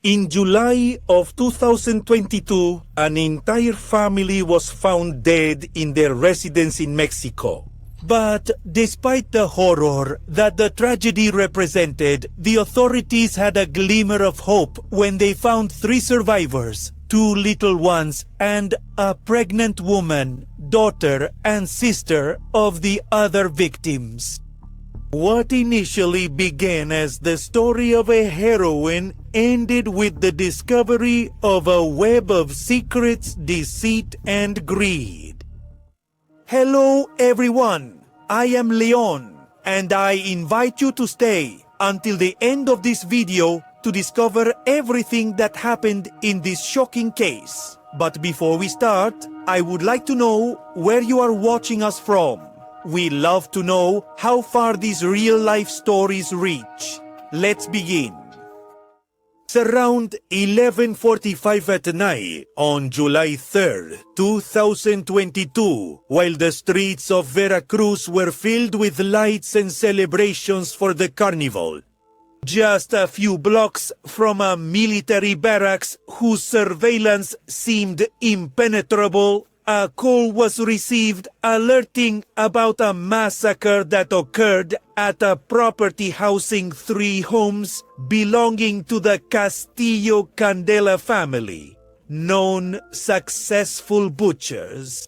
In July of 2022, an entire family was found dead in their residence in Mexico. But despite the horror that the tragedy represented, the authorities had a glimmer of hope when they found 3 survivors, 2 little ones, and a pregnant woman, daughter, and sister of the other victims. What initially began as the story of a heroine ended with the discovery of a web of secrets, deceit, and greed. Hello everyone, I am Leon, and I invite you to stay until the end of this video to discover everything that happened in this shocking case. But before we start, I would like to know where you are watching us from. We love to know how far these real-life stories reach. Let's begin. It's around 11:45 at night on July 3rd, 2022, while the streets of Veracruz were filled with lights and celebrations for the carnival. Just a few blocks from a military barracks whose surveillance seemed impenetrable, a call was received alerting about a massacre that occurred at a property housing 3 homes belonging to the Castillo Candela family, known successful butchers.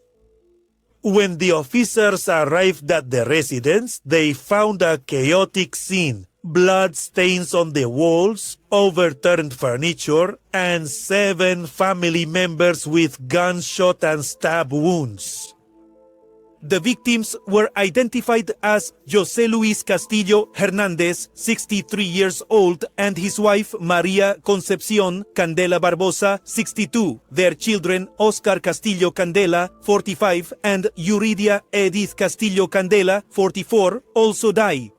When the officers arrived at the residence, they found a chaotic scene. Blood stains on the walls, overturned furniture, and 7 family members with gunshot and stab wounds. The victims were identified as José Luis Castillo Hernández, 63 years old, and his wife María Concepción Candela Barbosa, 62. Their children Oscar Castillo Candela, 45, and Yuridia Edith Castillo Candela, 44, also died.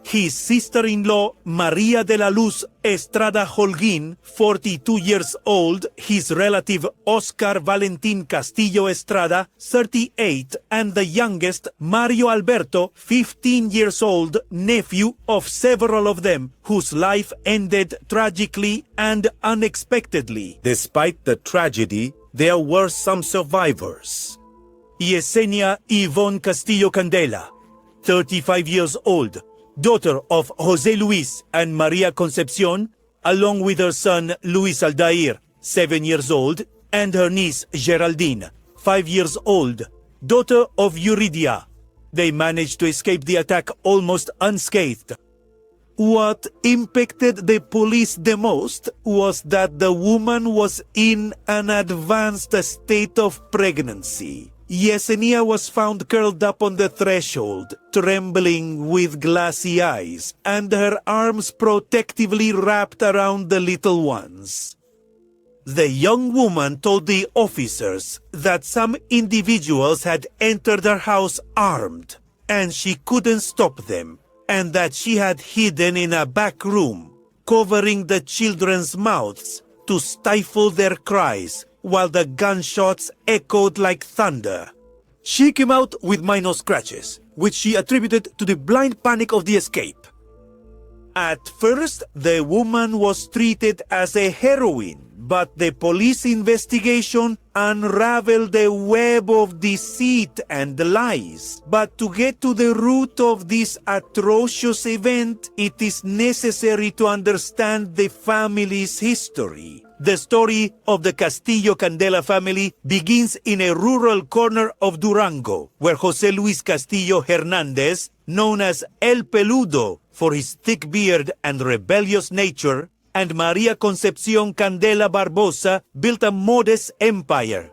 His sister-in-law, María de la Luz Estrada Holguín, 42 years old, his relative Oscar Valentín Castillo Estrada, 38, and the youngest, Mario Alberto, 15 years old, nephew of several of them, whose life ended tragically and unexpectedly. Despite the tragedy, there were some survivors. Yesenia Yvonne Castillo Candela, 35 years old, daughter of José Luis and María Concepción, along with her son Luis Aldair, 7 years old, and her niece Geraldine, 5 years old, daughter of Yuridia. They managed to escape the attack almost unscathed. What impacted the police the most was that the woman was in an advanced state of pregnancy. Yesenia was found curled up on the threshold, trembling with glassy eyes, and her arms protectively wrapped around the little ones. The young woman told the officers that some individuals had entered her house armed, and she couldn't stop them, and that she had hidden in a back room, covering the children's mouths to stifle their cries, while the gunshots echoed like thunder. She came out with minor scratches, which she attributed to the blind panic of the escape. At first, the woman was treated as a heroine, but the police investigation unraveled a web of deceit and lies. But to get to the root of this atrocious event, it is necessary to understand the family's history. The story of the Castillo Candela family begins in a rural corner of Durango, where José Luis Castillo Hernández, known as El Peludo for his thick beard and rebellious nature, and María Concepción Candela Barbosa built a modest empire.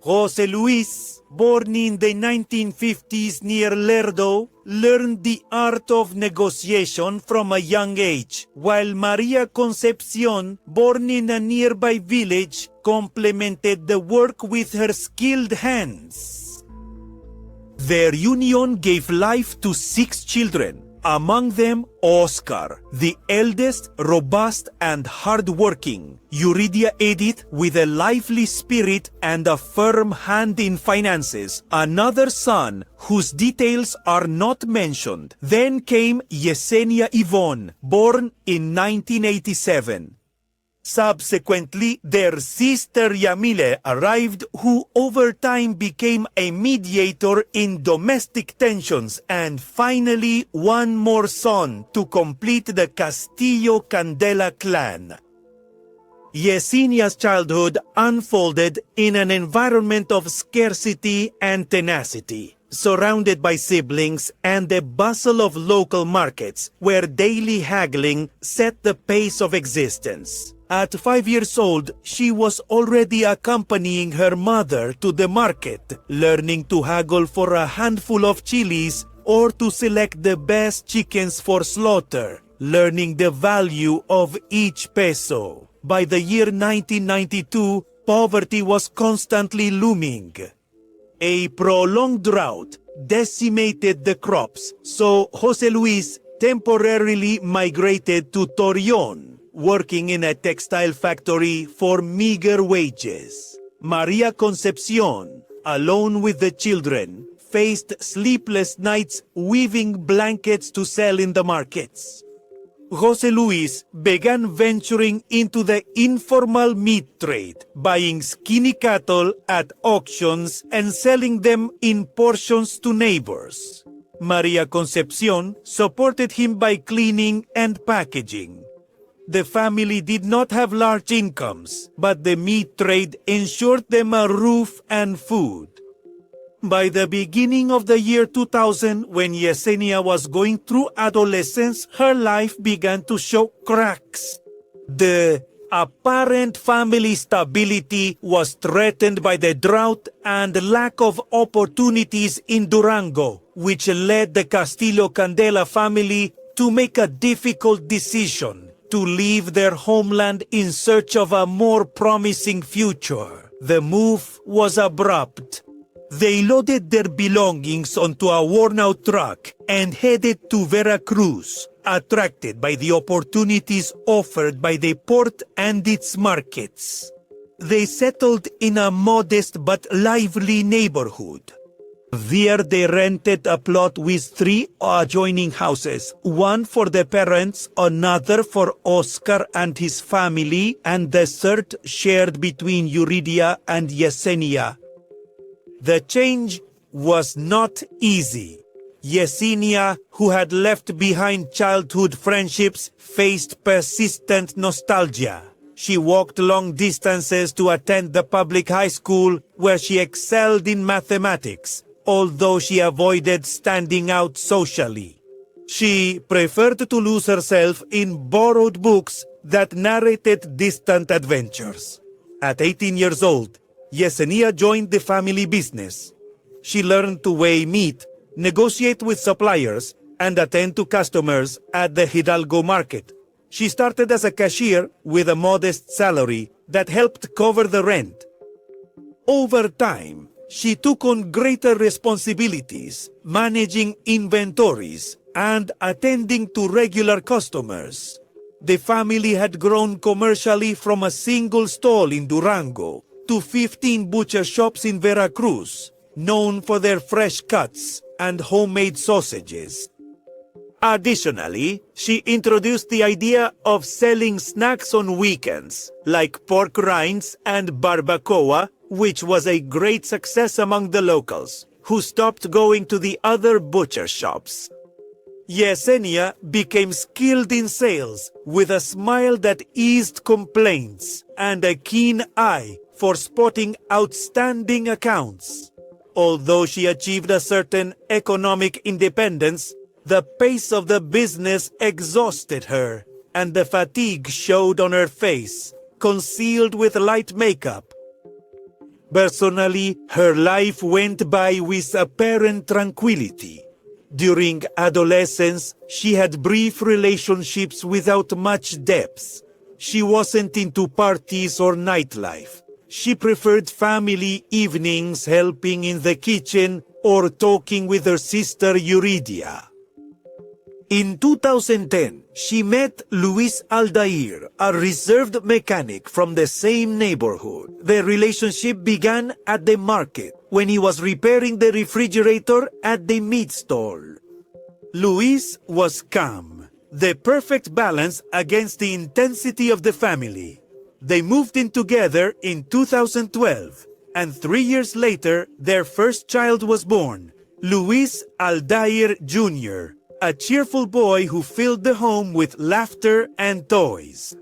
José Luis, born in the 1950s near Lerdo, learned the art of negotiation from a young age, while María Concepción, born in a nearby village, complemented the work with her skilled hands. Their union gave life to 6 children, Among them, Oscar, the eldest, robust, and hardworking. Euridia Edith, with a lively spirit and a firm hand in finances. Another son, whose details are not mentioned. Then came Yesenia Yvonne, born in 1987. Subsequently, their sister Yamile arrived, who over time became a mediator in domestic tensions, and finally one more son to complete the Castillo Candela clan. Yesenia's childhood unfolded in an environment of scarcity and tenacity, surrounded by siblings and the bustle of local markets, where daily haggling set the pace of existence. At 5 years old, she was already accompanying her mother to the market, learning to haggle for a handful of chilies or to select the best chickens for slaughter, learning the value of each peso. By the year 1992, poverty was constantly looming. A prolonged drought decimated the crops, so Jose Luis temporarily migrated to Torreon, working in a textile factory for meager wages. Maria Concepcion, alone with the children, faced sleepless nights weaving blankets to sell in the markets. Jose Luis began venturing into the informal meat trade, buying skinny cattle at auctions and selling them in portions to neighbors. Maria Concepcion supported him by cleaning and packaging. The family did not have large incomes, but the meat trade ensured them a roof and food. By the beginning of the year 2000, when Yesenia was going through adolescence, her life began to show cracks. The apparent family stability was threatened by the drought and lack of opportunities in Durango, which led the Castillo Candela family to make a difficult decision: to leave their homeland in search of a more promising future. The move was abrupt. They loaded their belongings onto a worn-out truck and headed to Veracruz, attracted by the opportunities offered by the port and its markets. They settled in a modest but lively neighborhood. There they rented a plot with 3 adjoining houses, one for the parents, another for Oscar and his family, and the third shared between Euridia and Yesenia. The change was not easy. Yesenia, who had left behind childhood friendships, faced persistent nostalgia. She walked long distances to attend the public high school, where she excelled in mathematics, although she avoided standing out socially. She preferred to lose herself in borrowed books that narrated distant adventures. At 18 years old, Yesenia joined the family business. She learned to weigh meat, negotiate with suppliers, and attend to customers at the Hidalgo market. She started as a cashier with a modest salary that helped cover the rent. Over time, she took on greater responsibilities, managing inventories and attending to regular customers. The family had grown commercially from a single stall in Durango to 15 butcher shops in Veracruz, known for their fresh cuts and homemade sausages. Additionally, she introduced the idea of selling snacks on weekends, like pork rinds and barbacoa, which was a great success among the locals, who stopped going to the other butcher shops. Yesenia became skilled in sales, with a smile that eased complaints and a keen eye for spotting outstanding accounts. Although she achieved a certain economic independence, the pace of the business exhausted her, and the fatigue showed on her face, concealed with light makeup. Personally, her life went by with apparent tranquility. During adolescence, she had brief relationships without much depth. She wasn't into parties or nightlife. She preferred family evenings, helping in the kitchen or talking with her sister Euridia. In 2010, she met Luis Aldair, a reserved mechanic from the same neighborhood. Their relationship began at the market when he was repairing the refrigerator at the meat stall. Luis was calm, the perfect balance against the intensity of the family. They moved in together in 2012, and 3 years later, their first child was born, Luis Aldair Jr., a cheerful boy who filled the home with laughter and toys.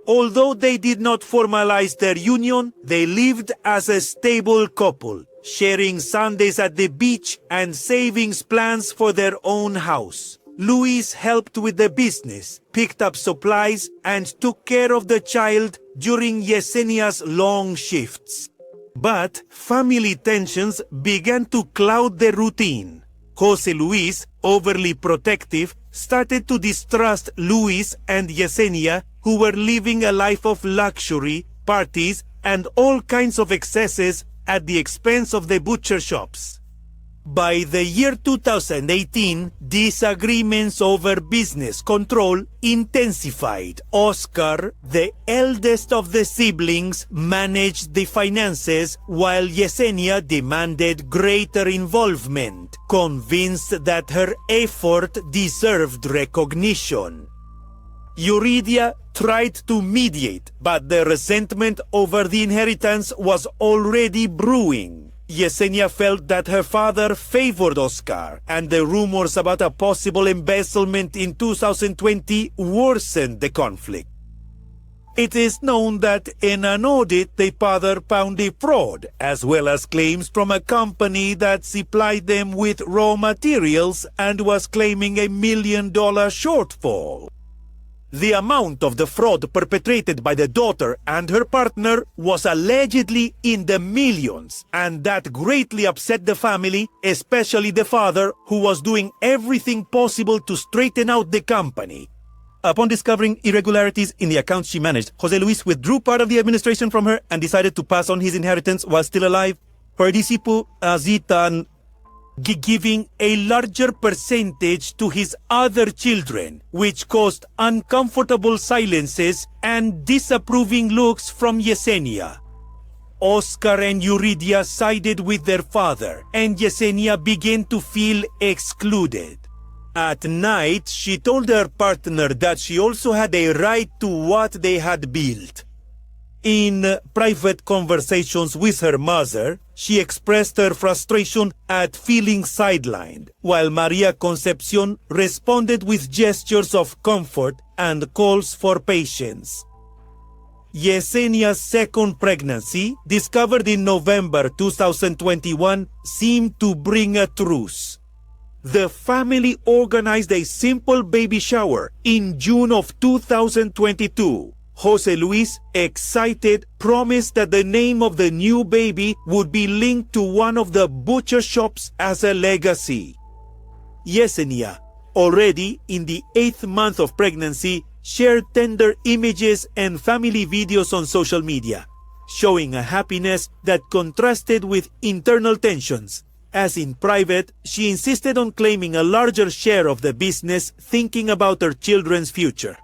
Although they did not formalize their union, they lived as a stable couple, sharing Sundays at the beach and savings plans for their own house. Luis helped with the business, picked up supplies, and took care of the child during Yesenia's long shifts. But family tensions began to cloud the routine. Jose Luis, overly protective, started to distrust Luis and Yesenia, who were living a life of luxury, parties, and all kinds of excesses at the expense of the butcher shops. By the year 2018, disagreements over business control intensified. Oscar, the eldest of the siblings, managed the finances while Yesenia demanded greater involvement, convinced that her effort deserved recognition. Yuridia tried to mediate, but the resentment over the inheritance was already brewing. Yesenia felt that her father favored Oscar, and the rumors about a possible embezzlement in 2020 worsened the conflict. It is known that in an audit the father found a fraud, as well as claims from a company that supplied them with raw materials and was claiming $1 million shortfall. The amount of the fraud perpetrated by the daughter and her partner was allegedly in the millions, and that greatly upset the family, especially the father, who was doing everything possible to straighten out the company. Upon discovering irregularities in the accounts she managed, Jose Luis withdrew part of the administration from her and decided to pass on his inheritance while still alive. Participo azitan giving a larger percentage to his other children, which caused uncomfortable silences and disapproving looks from Yesenia. Oscar and Yuridia sided with their father, and Yesenia began to feel excluded. At night, she told her partner that she also had a right to what they had built. In private conversations with her mother, she expressed her frustration at feeling sidelined, while Maria Concepcion responded with gestures of comfort and calls for patience. Yesenia's second pregnancy, discovered in November 2021, seemed to bring a truce. The family organized a simple baby shower in June of 2022. Jose Luis, excited, promised that the name of the new baby would be linked to one of the butcher shops as a legacy. Yesenia, already in the 8th month of pregnancy, shared tender images and family videos on social media, showing a happiness that contrasted with internal tensions. As in private, she insisted on claiming a larger share of the business, thinking about her children's future.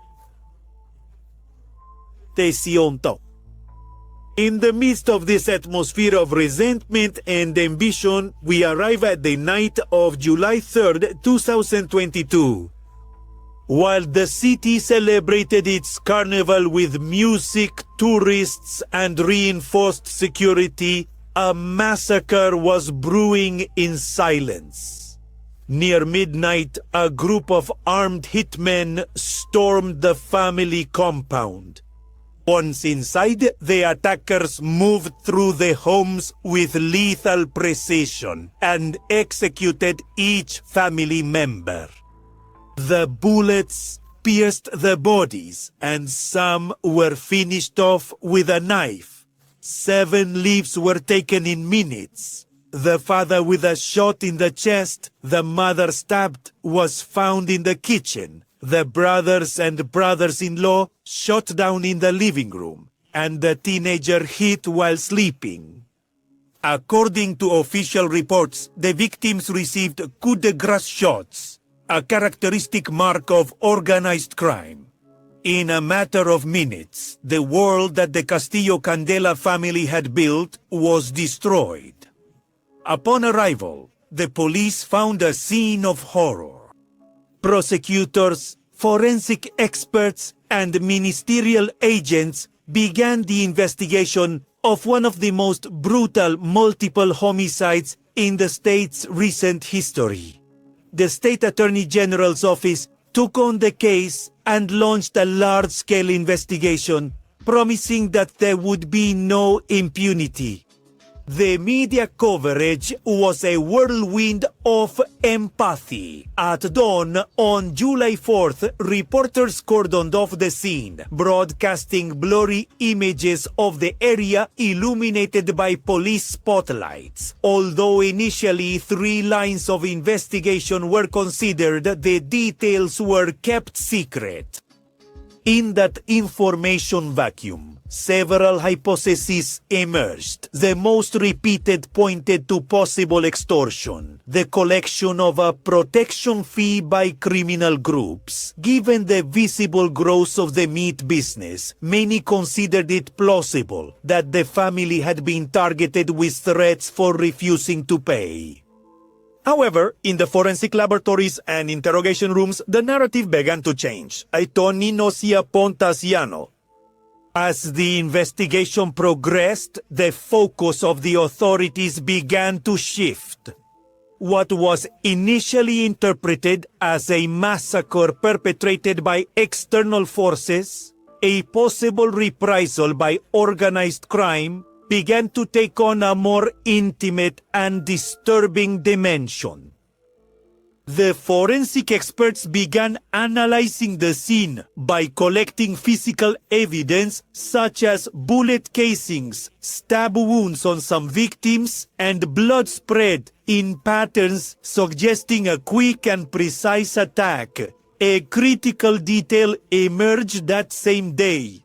In the midst of this atmosphere of resentment and ambition, we arrive at the night of July 3rd, 2022. While the city celebrated its carnival with music, tourists, and reinforced security, a massacre was brewing in silence. Near midnight, a group of armed hitmen stormed the family compound. Once inside, the attackers moved through the homes with lethal precision and executed each family member. The bullets pierced the bodies, and some were finished off with a knife. 7 lives were taken in minutes. The father with a shot in the chest, the mother stabbed, was found in the kitchen. The brothers and brothers-in-law shot down in the living room, and the teenager hit while sleeping. According to official reports, the victims received coup de grace shots. a characteristic mark of organized crime. In a matter of minutes, the world that the Castillo Candela family had built was destroyed. Upon arrival, the police found a scene of horror. Prosecutors, forensic experts, and ministerial agents began the investigation of one of the most brutal multiple homicides in the state's recent history. The State Attorney General's office took on the case and launched a large-scale investigation, promising that there would be no impunity. The media coverage was a whirlwind of empathy. At dawn on July 4th, reporters cordoned off the scene, broadcasting blurry images of the area illuminated by police spotlights. Although initially 3 lines of investigation were considered, the details were kept secret. In that information vacuum, several hypotheses emerged. The most repeated pointed to possible extortion, the collection of a protection fee by criminal groups. Given the visible growth of the meat business, many considered it plausible that the family had been targeted with threats for refusing to pay. However, in the forensic laboratories and interrogation rooms, the narrative began to change. Ito Nino siya Pontasiano. As the investigation progressed, the focus of the authorities began to shift. What was initially interpreted as a massacre perpetrated by external forces, a possible reprisal by organized crime, began to take on a more intimate and disturbing dimension. The forensic experts began analyzing the scene by collecting physical evidence such as bullet casings, stab wounds on some victims, and blood spread in patterns suggesting a quick and precise attack. A critical detail emerged that same day.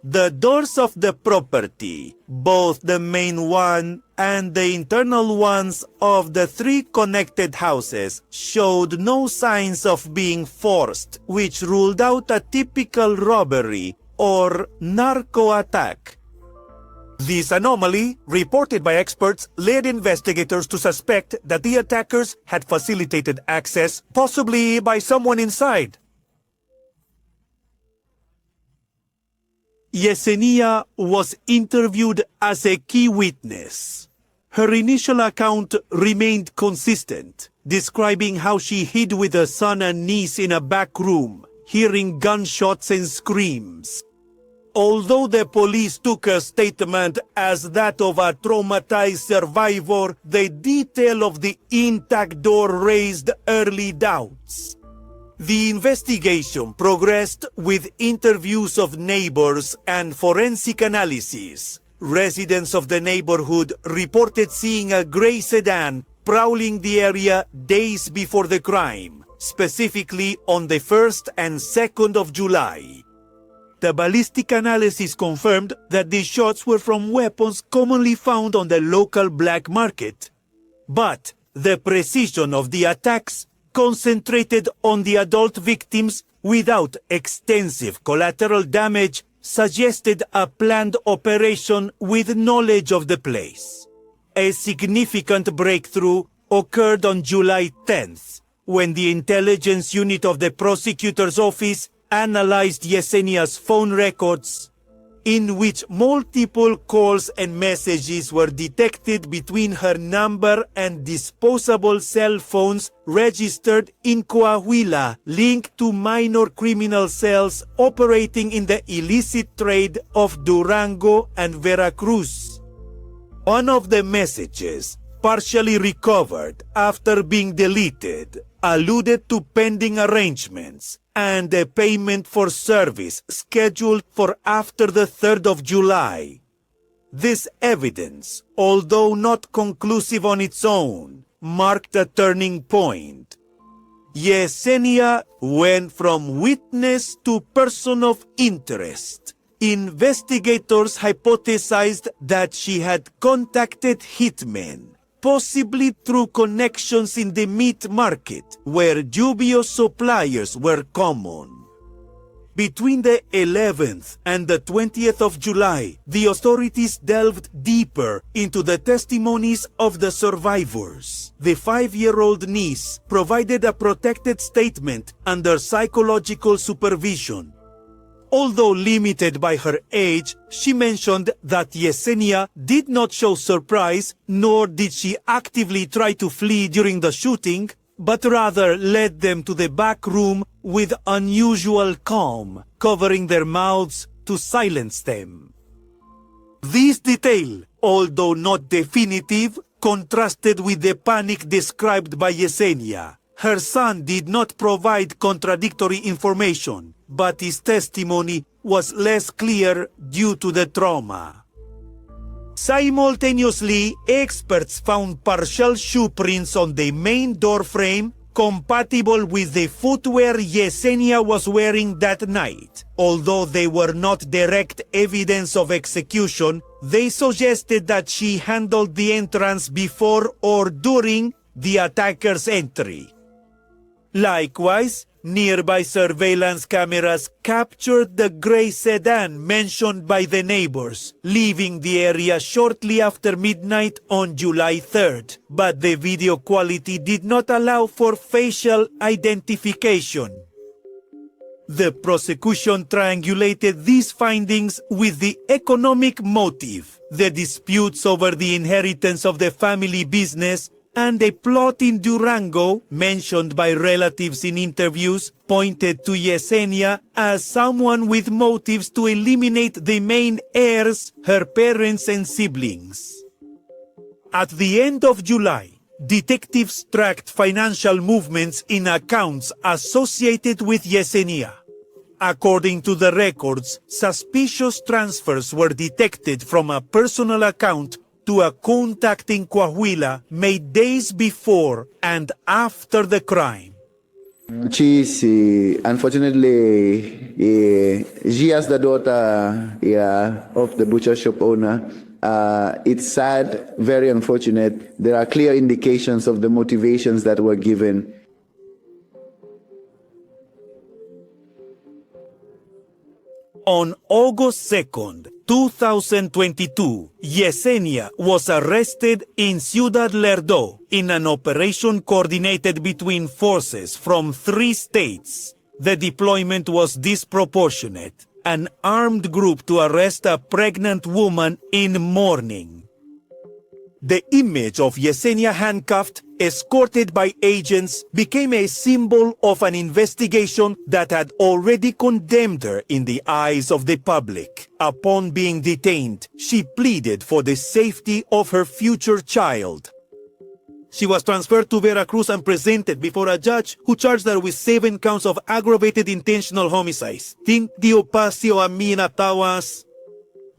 The doors of the property, both the main one and the internal ones of the 3 connected houses, showed no signs of being forced, which ruled out a typical robbery or narco attack. This anomaly, reported by experts, led investigators to suspect that the attackers had facilitated access, possibly by someone inside. Yesenia was interviewed as a key witness. Her initial account remained consistent, describing how she hid with her son and niece in a back room, hearing gunshots and screams. Although the police took her statement as that of a traumatized survivor, the detail of the intact door raised early doubts. The investigation progressed with interviews of neighbors and forensic analysis. Residents of the neighborhood reported seeing a gray sedan prowling the area days before the crime, specifically on the 1st and 2nd of July. The ballistic analysis confirmed that the shots were from weapons commonly found on the local black market. But the precision of the attacks concentrated on the adult victims without extensive collateral damage suggested a planned operation with knowledge of the place. A significant breakthrough occurred on July 10th, when the intelligence unit of the prosecutor's office analyzed Yesenia's phone records, in which multiple calls and messages were detected between her number and disposable cell phones registered in Coahuila, linked to minor criminal cells operating in the illicit trade of Durango and Veracruz. One of the messages, partially recovered after being deleted, alluded to pending arrangements and a payment for service scheduled for after the 3rd of July. This evidence, although not conclusive on its own, marked a turning point. Yesenia went from witness to person of interest. Investigators hypothesized that she had contacted hitmen, possibly through connections in the meat market, where dubious suppliers were common. Between the 11th and the 20th of July, the authorities delved deeper into the testimonies of the survivors. The 5-year-old niece provided a protected statement under psychological supervision. Although limited by her age, she mentioned that Yesenia did not show surprise, nor did she actively try to flee during the shooting, but rather led them to the back room with unusual calm, covering their mouths to silence them. This detail, although not definitive, contrasted with the panic described by Yesenia. Her son did not provide contradictory information, but his testimony was less clear due to the trauma. Simultaneously, experts found partial shoe prints on the main door frame compatible with the footwear Yesenia was wearing that night. Although they were not direct evidence of execution, they suggested that she handled the entrance before or during the attacker's entry. Likewise, nearby surveillance cameras captured the gray sedan mentioned by the neighbors, leaving the area shortly after midnight on July 3rd. But the video quality did not allow for facial identification. The prosecution triangulated these findings with the economic motive, the disputes over the inheritance of the family business, and a plot in Durango, mentioned by relatives in interviews, pointed to Yesenia as someone with motives to eliminate the main heirs, her parents and siblings. At the end of July, detectives tracked financial movements in accounts associated with Yesenia. According to the records, suspicious transfers were detected from a personal account to a contact in Coahuila made days before and after the crime. Unfortunately, she is the daughter of the butcher shop owner. It's sad, very unfortunate. There are clear indications of the motivations that were given. On August 2nd, 2022, Yesenia was arrested in Ciudad Lerdo in an operation coordinated between forces from 3 states. The deployment was disproportionate, an armed group to arrest a pregnant woman in mourning. The image of Yesenia handcuffed, escorted by agents, became a symbol of an investigation that had already condemned her in the eyes of the public. Upon being detained, she pleaded for the safety of her future child. She was transferred to Veracruz and presented before a judge who charged her with 7 counts of aggravated intentional homicides. Hindi opasio aminatawas.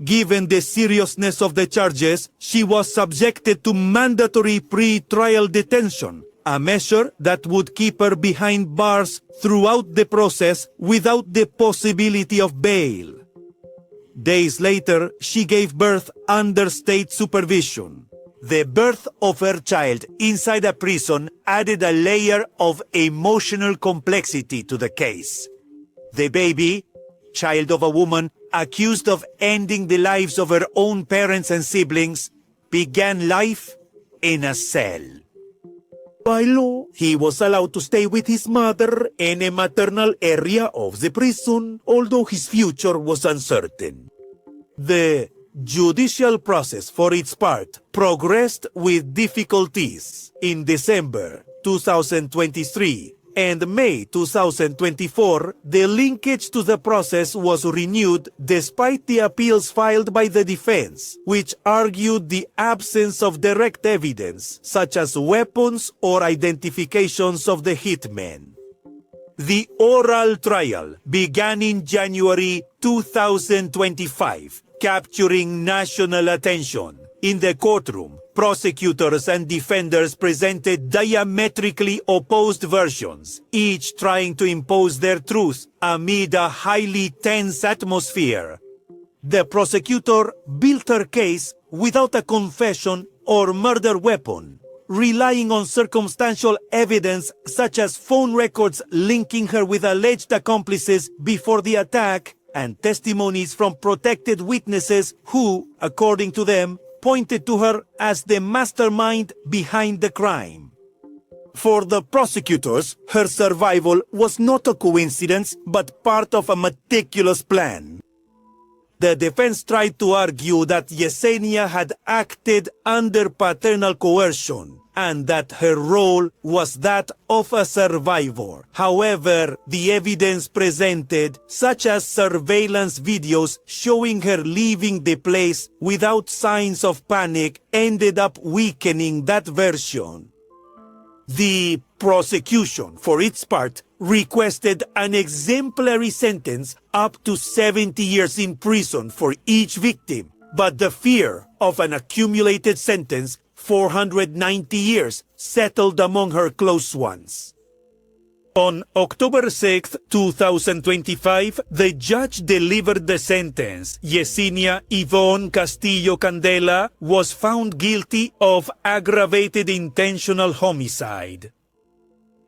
Given the seriousness of the charges, she was subjected to mandatory pre-trial detention, a measure that would keep her behind bars throughout the process without the possibility of bail. Days later, she gave birth under state supervision. The birth of her child inside a prison added a layer of emotional complexity to the case. The baby, child of a woman accused of ending the lives of her own parents and siblings, began life in a cell. By law, he was allowed to stay with his mother in a maternal area of the prison, although his future was uncertain. The judicial process, for its part, progressed with difficulties. In December 2023 and May 2024, the linkage to the process was renewed despite the appeals filed by the defense, which argued the absence of direct evidence, such as weapons or identifications of the hitmen. The oral trial began in January 2025, capturing national attention. In the courtroom, prosecutors and defenders presented diametrically opposed versions, each trying to impose their truth amid a highly tense atmosphere. The prosecutor built her case without a confession or murder weapon, relying on circumstantial evidence such as phone records linking her with alleged accomplices before the attack, and testimonies from protected witnesses who, according to them, pointed to her as the mastermind behind the crime. For the prosecutors, her survival was not a coincidence but part of a meticulous plan. The defense tried to argue that Yesenia had acted under paternal coercion and that her role was that of a survivor. However, the evidence presented, such as surveillance videos showing her leaving the place without signs of panic, ended up weakening that version. The prosecution, for its part, requested an exemplary sentence up to 70 years in prison for each victim, but the fear of an accumulated sentence, 490 years, settled among her close ones. On October 6, 2025, the judge delivered the sentence. Yesenia Yvonne Castillo Candela was found guilty of aggravated intentional homicide.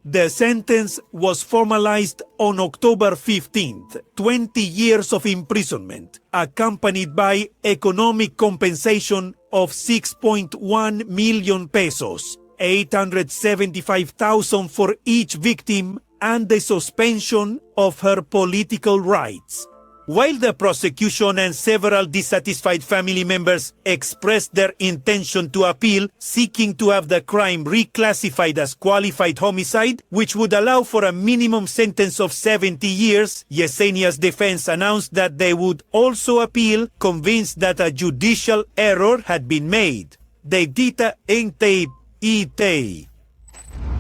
The sentence was formalized on October 15th, 20 years of imprisonment, accompanied by economic compensation of 6.1 million pesos, 875,000 for each victim, and the suspension of her political rights. While the prosecution and several dissatisfied family members expressed their intention to appeal, seeking to have the crime reclassified as qualified homicide, which would allow for a minimum sentence of 70 years, Yesenia's defense announced that they would also appeal, convinced that a judicial error had been made. Deitita ente ite.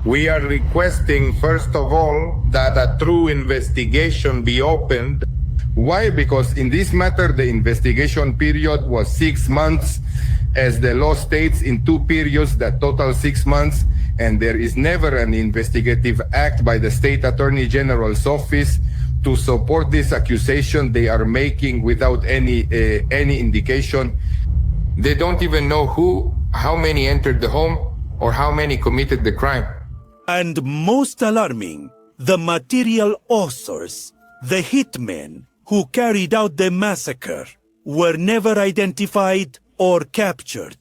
We are requesting, first of all, that a true investigation be opened. Why? Because in this matter, the investigation period was 6 months, as the law states in 2 periods that total 6 months, and there is never an investigative act by the State Attorney General's office to support this accusation they are making without any indication. They don't even know how many entered the home, or how many committed the crime. And most alarming, the material authors, the hitmen who carried out the massacre, were never identified or captured.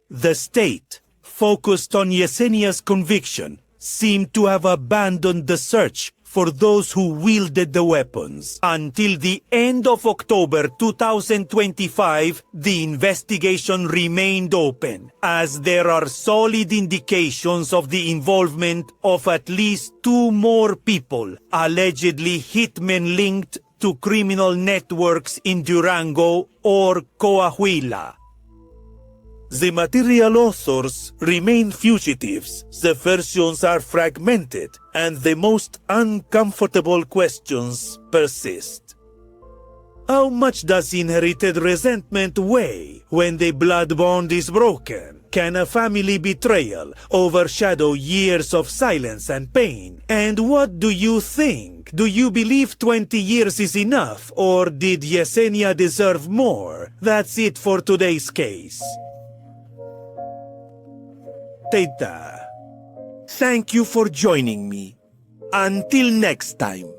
The state, focused on Yesenia's conviction, seemed to have abandoned the search for those who wielded the weapons. Until the end of October 2025, the investigation remained open, as there are solid indications of the involvement of at least 2 more people, allegedly hitmen linked to criminal networks in Durango or Coahuila. The material authors remain fugitives, the versions are fragmented, and the most uncomfortable questions persist. How much does inherited resentment weigh when the blood bond is broken? Can a family betrayal overshadow years of silence and pain? And what do you think? Do you believe 20 years is enough, or did Yesenia deserve more? That's it for today's case. Teta, thank you for joining me. Until next time.